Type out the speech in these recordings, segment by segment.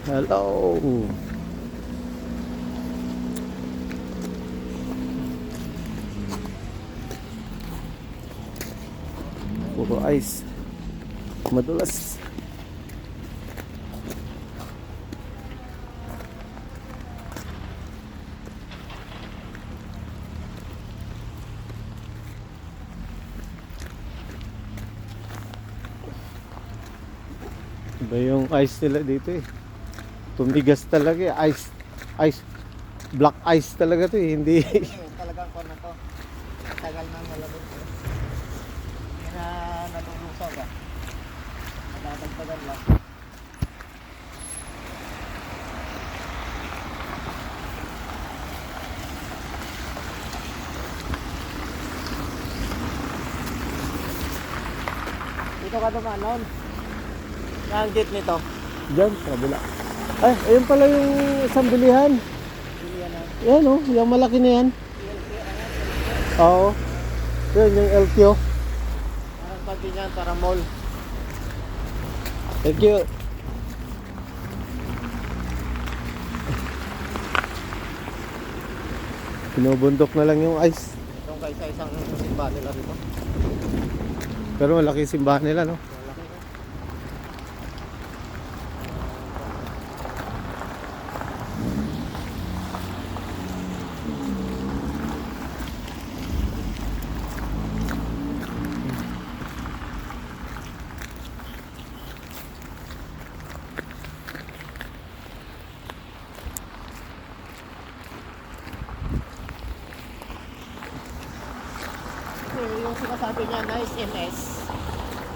Hello. Puro ice. Madulas. Iba yung ice nila dito eh. Tumigas talaga eh. Ice. Black ice talaga to eh. Hindi. Talagang ko na to. Tagal na malamig. Hindi na nalulusaw ka. Nadagdagan lang. Dito ka dumaan noon. Ang gate nito. Diyan, kabila. Ay, ayun pala yung isang bilihan. Yan na. Yan oh, yung malaki na yan. Oo. Yun, yung LQ. Parang pati niyan para mall. Thank you. Binubundok na lang yung ice. Itong kaysa isang simba nila dito. Pero malaki yung simbahan nila, no? Malaki na. Yung sinasabi niya na SMS,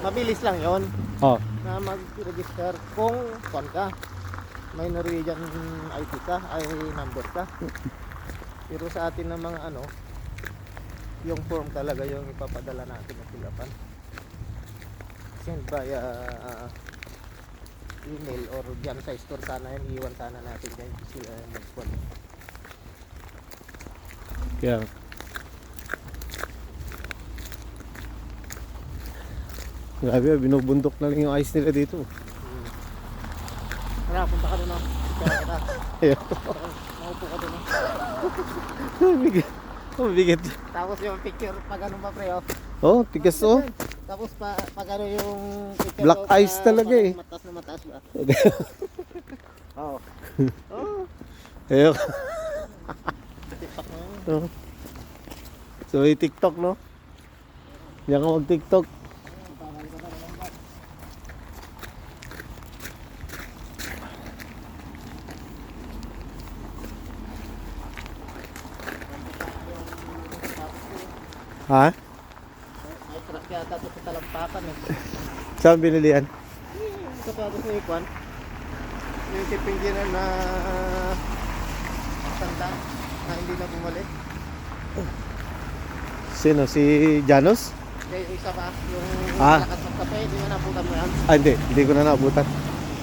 mabilis lang yon Oh. na mag-register kung kuwan ka. May Norwegian ID ka, ay number ka. Pero sa atin ng mga ano, yung form talaga yung ipapadala natin na silapan. Send via email or dyan sa store sana yan, iwan sana natin dyan sila mag-kuwan. Kaya, grabe, binubundok na lang yung ice nila dito. Tara, punta ka doon o. Tara, Ayun. maupo ka doon o. Mabigat. Mabigat. Tapos yung picture pag ano ba pre o. Oh, tigas oh. Tapos pag ano yung picture Black doon ice talaga eh. Mataas na mataas ba? Oo. Ayun. TikTok mo yun. Oh. So, may TikTok, no? Diyan ka mag-TikTok. Ha? May truck yata ito sa talampakan eh. Saan binilihan? Ito pa ito sa Ikwan. Yung shipping engineer na tanda na hindi na bumalik. Sino? Si Janos? Kaya yung isa pa, yung Ah. malakas ng kape, hindi na naputan mo yan. Ah, hindi. Hindi ko na naabutan.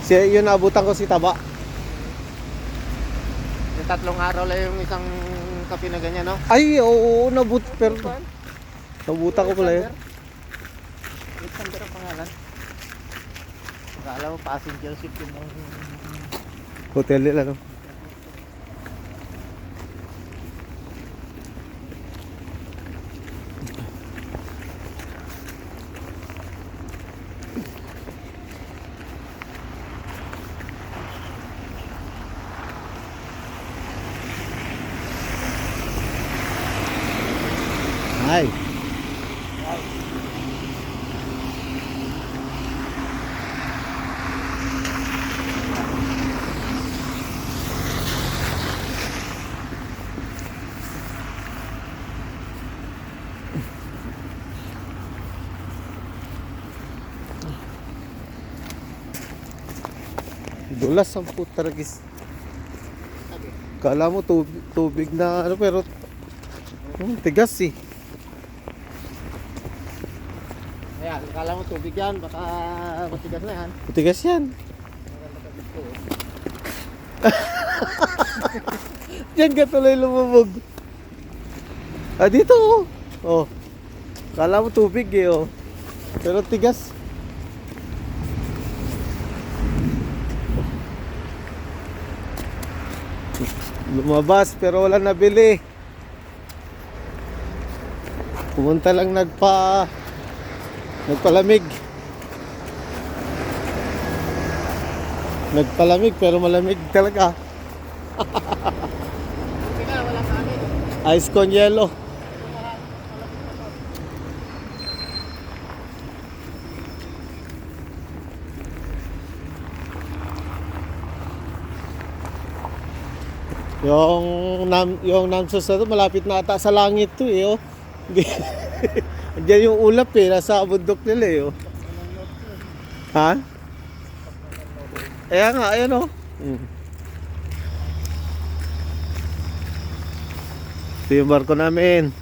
Yun naabutan ko si Taba. Yung 3 araw lang yung isang kape na ganyan, no? Ay, oo, pero Ikwan? nabutan ko pala yun. Alexander ang pangalan. Akala mo passenger ship yung Hotel nila, no? Ay. Dulas ang putaragis. Kala mo tubig na ano pero tigas eh. Ayan, akala mo tubig yan, baka matigas na yan. Tigas yan. Diyan ka tuloy lumubog. Ah, dito oh. Oh. Kala mo tubig eh oh. Pero tigas. Lumabas pero wala nabili. Pumunta lang nagpalamig. Nagpalamig pero malamig talaga. Buti na, walang kanin. Ice con yelo. Yung Namsos na to, malapit na ata sa langit to eh, oh. Diyan yung ulap eh, nasa bundok nila eh, oh. Ha? Kaya nga, ayan oh. Ito yung barko namin.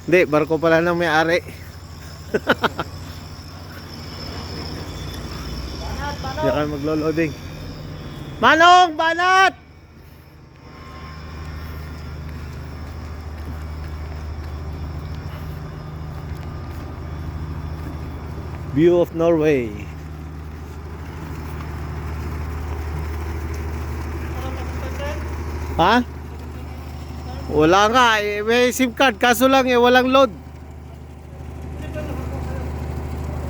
Hindi, barko pala ng may-ari. Diyan kami maglo-loading. Manong! Banat! View of Norway. Ha? Wala nga eh. May SIM card kaso lang eh walang load.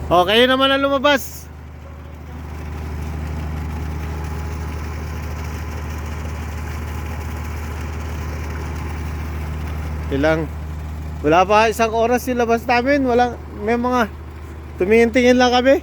O kayo naman ang lumabas. Wala pa isang oras silabas namin. May mga tumingin-tingin lang kami.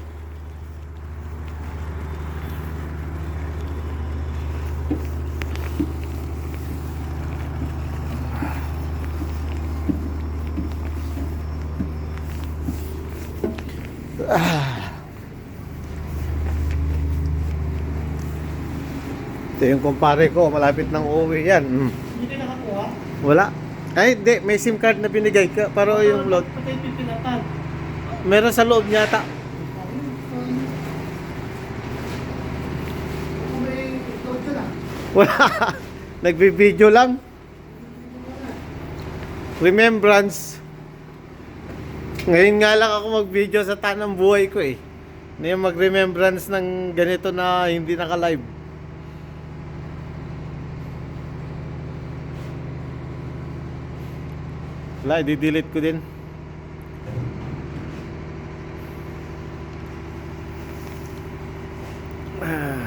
Ito yung kumpare ko, malapit nang uuwi yan. Hindi nakakuha. Wala. Ay, hindi. May SIM card na binigay ka. Pero yung load, Patay pipinatan. meron sa loob niya ata. May load ka na. Wala. Nagbi-video lang. Remembrance. Ngayon nga lang ako mag-video sa tanang buhay ko eh. Na yung mag-remembrance ng ganito na hindi naka-live. Wala, i-delete ko din. Ah.